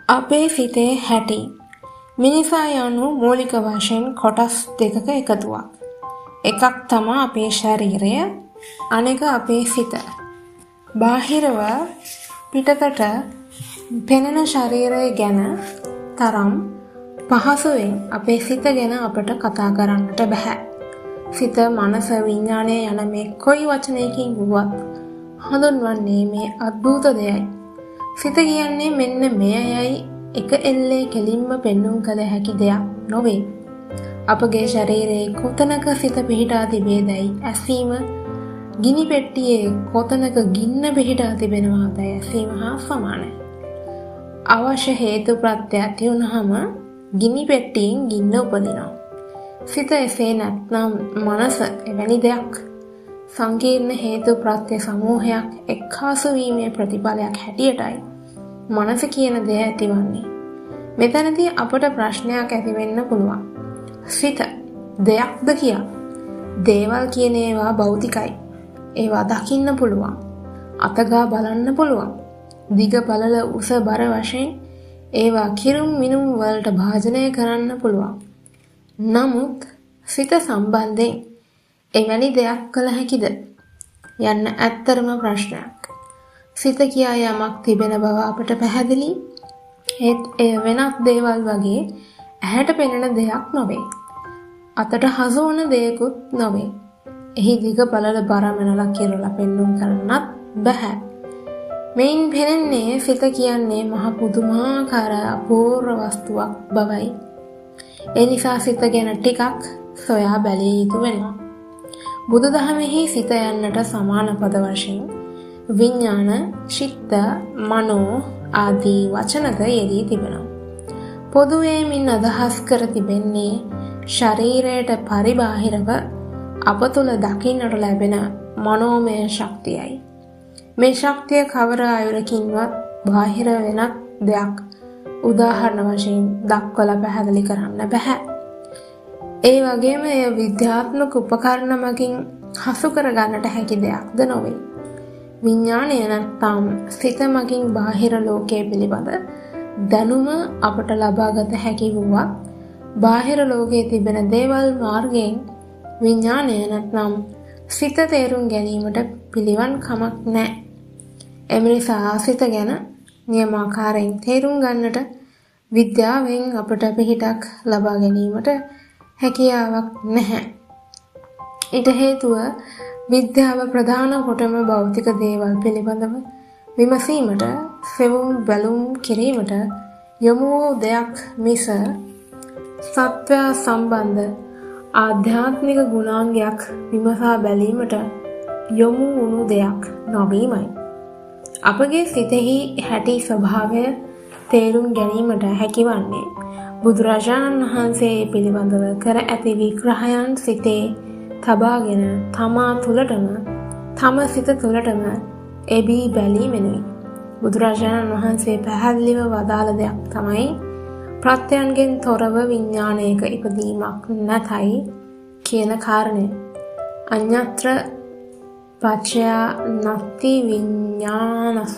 අපේ සිතේ හැටි මිනිසා යනු මූලික වශයෙන් කොටස් දෙකක එකතුවක්. එකක් තමයි අපේ ශරීරය, අනෙක අපේ සිත. බාහිරව පිටතට පෙනෙන ශරීරය ගැන තරම් පහසුවෙන් අපේ සිත ගැන අපට කතා කරන්නට බෑ. සිත, මනස, විඥානය යන මේ කොයි වචනයකින් වුවත් හඳුන්වන්නේ මේ අද්භූත දෙයයි. සිත කියන්නේ මෙන්න මෙයයි එක එල්ලේ කෙලින්ම පෙන්නුම් කළ හැකි දෙයක් නොවේ. අපගේ ශරීරයේ කොතනක සිත පිහිටා තිබේදැයි ඇසීම ගිනි පෙට්ටියේ කොතනක ගින්න පිහිටා තිබෙනවාදැයි ඇසීම හා සමානයි. අවශ්‍ය හේතු ප්‍රත්‍ය ඇති වුනහම ගිනි පෙට්ටියෙන් ගින්න උපදිනවා. සිත එසේ නැත්නම් මනස එවැනි දෙයක්. සංකීර්ණ හේතු ප්‍රත්‍ය සමූහයක් එක්කාසු වීමේ ප්‍රතිඵලයක් හැටියටයි මනස කියන දෙය ඇතිවන්නේ. මෙතනදී අපට ප්‍රශ්නයක් ඇති වෙන්න පුළුවන්. සිත දෙයක්ද කියා? දේවල් කියන ඒවා භෞතිකයි. ඒවා දකින්න පුළුවන්. අතගා බලන්න පුළුවන්. දිග පළල උස බර වශයෙන් ඒවා කිරුම් මිනුම් වලට භාජනය කරන්න පුළුවන්. නමුත් සිත සම්බන්ධයෙන් එවැනි දෙයක් කළ හැකිද යන්න ඇත්තරම ප්‍රශ්නයක්. සිත කියා යමක් තිබෙන බව අපට පැහැදිලි. ඒත් එය වෙනත් දේවල් වගේ ඇහැට පෙනෙන දෙයක් නොවේ. අතට හසු වන දෙයකුත් නොවේ. එහි දිග පළල බරමනලා කියලා පෙන්නුම් කරන්නත් බෑ. මෙයින් පෙනෙන්නේ සිත කියන්නේ මහ පුදුමාකාර අපූර්ව වස්තුවක් බවයි. ඒ නිසා සිත ගැන ටිකක් සොයා බැලිය යුතු වෙනවා. බුදුදහමෙහි සිත යන්නට සමාන පද වශයෙන් විඥාන, චිත්ත, මනෝ ආදී වචනද යෙදී තිබෙනවා. පොදුවේ මින් අදහස් කර තිබෙන්නේ ශරීරයට පරිබාහිරව අප තුළ දකින්නට ලැබෙන මනෝමය ශක්තියයි. මේ ශක්තිය කවර අයුරකින්වත් බාහිර වෙනත් දෙයක් උදාහරණ වශයෙන් දක්වලා පැහැදිලි කරන්න බෑ. ඒ වගේම එය විද්‍යාත්මක උපකරණ මගින් හසු කරගන්නට හැකි දෙයක්ද නොවේ. විඥානය නැත්නම් සිත මගින් බාහිර ලෝකයේ පිළිබඳ දැනුම අපට ලබාගත හැකි වුවත් බාහිර ලෝකයේ තිබෙන දේවල් මාර්ගයෙන් විඥානය නැත්නම් සිත තේරුම් ගැනීමට පිළිවන් කමක් නැහැ. එම නිසා සිත ගැන නියමාකාරයෙන් තේරුම් ගන්නට විද්‍යාවෙන් අපට පිහිටක් ලබා ගැනීමට හැකියාවක් නැහැ. ඊට හේතුව විද්‍යාව ප්‍රධාන කොටම භෞතික දේවල් පිළිබඳව විමසීමට, සෙවුම් බැලුම් කිරීමට යොමු වූ දෙයක් මිස සත්වයා සම්බන්ධ ආධ්‍යාත්මික ගුණාංගයක් විමසා බැලීමට යොමු වුණු දෙයක් නොවීමයි. අපගේ සිතෙහි හැටි ස්වභාවය තේරුම් ගැනීමට හැකිවන්නේ බුදුරජාණන් වහන්සේ පිළිබඳව කර ඇති විග්‍රහයන් සිතේ තබාගෙන තමා තුළටම තම සිත තුළටම එබී බැලීමෙනුයි. බුදුරජාණන් වහන්සේ පැහැදිලිව වදාළ දෙයක් තමයි ප්‍රත්‍යයන්ගෙන් තොරව විඥානයක ඉපදීමක් නැතයි කියන කාරණය. අඤ්ඤත්‍ර පච්චයා නත්ති විඥානස්ස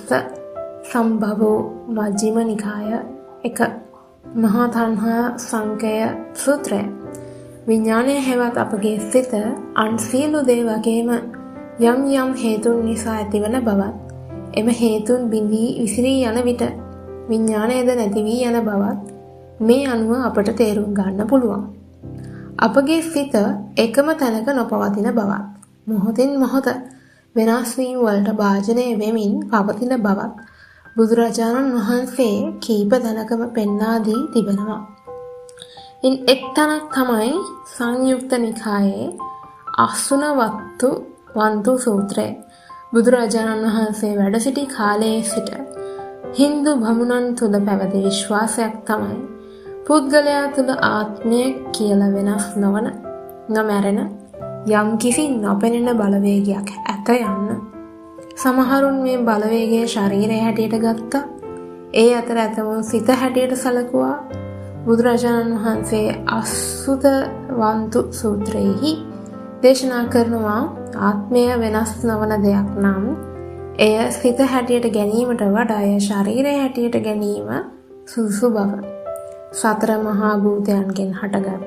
සම්භවෝ මජ්ක්‍ධිම නිකාය 1 මහා තණ්හා සංකය සූත්‍රය. විඥානය හෙවත් අපගේ සිත අන් සියලු දේ වගේම යම් යම් හේතුන් නිසා ඇතිවන බවත්, එම හේතුන් බිඳී විසිරී යන විට විඥානයද නැති වී යන බවත් මේ අනුව අපට තේරුම් ගන්න පුළුවන්. අපගේ සිත එකම තැනක නොපවතින බවත්, මොහොතින් මොහොත වෙනස් වීම වලට භාජනය වෙමින් පවතින බවත් බුදුරජාණන් වහන්සේ කීප තැනකම පෙන්වා දී තිබෙනවා. ඉන් එක් තැනක් තමයි සංයුක්ත නිකායේ අසුන වන්තු සූත්‍රය. බුදුරජාණන් වහන්සේ වැඩ සිටි කාලයේ සිට හින්දු බමුණන් තුළ පැවති විශ්වාසයක් තමයි පුද්ගලයා තුළ ආත්මය කියලා වෙනස් නොවන, නොමැරෙන යම් කිසි නොපෙනෙන බලවේගයක් ඇත යන්න. සමහරුන් මේ බලවේගය ශරීරය හැටියට ගත්තා. ඒ අතර ඇතමුන් සිත හැටියට සැලකුවා. බුදුරජාණන් වහන්සේ අසුත වන්තු සූත්‍රයේහි දේශනා කරනවා ආත්මය වෙනස් නොවන දෙයක් නම් එය සිත හැටියට ගැනීමට වඩා ශරීරය හැටියට ගැනීම සුදුසු බව. සතර මහා භූතයන්ගෙන් හටගත්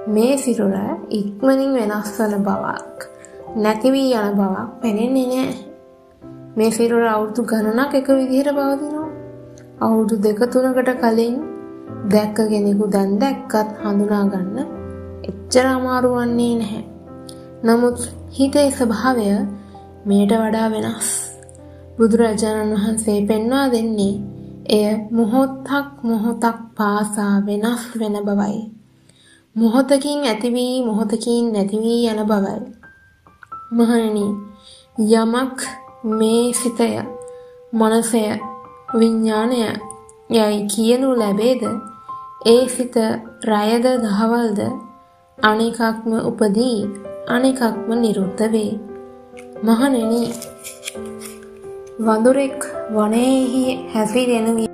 මේ සිරුර ඉක්මනින් වෙනස් වන බවක්, නැති වී යන බවක් පෙනෙන්නේ නැහැ. මේ සිරුර අවුරුදු ගණනක් එක විදිහට පවතිනවා. අවුරුදු 2-3කට කලින් දැක්ක කෙනෙකු දැන් දැක්කත් හඳුනා ගන්න එච්චර අමාරු වන්නේ නැහැ. නමුත් හිතේ ස්වභාවය මේට වඩා වෙනස්. බුදුරජාණන් වහන්සේ පෙන්වා දෙන්නේ එය මොහොතක් පාසා වෙනස් වෙන බවයි. මොහොතකින් ඇති වී මොහොතකින් නැති වී යන බවයි. මහණෙනි, යමක් මේ සිතය, මනසය, විඥාණය යයි කියනු ලැබේද, ඒ සිත රයද දහවල්ද අනෙකක්ම උපදී, අනෙකක්ම නිරුද්ධ වේ. මහණෙනි, වඳුරෙක් වනයේහි හැසිරෙන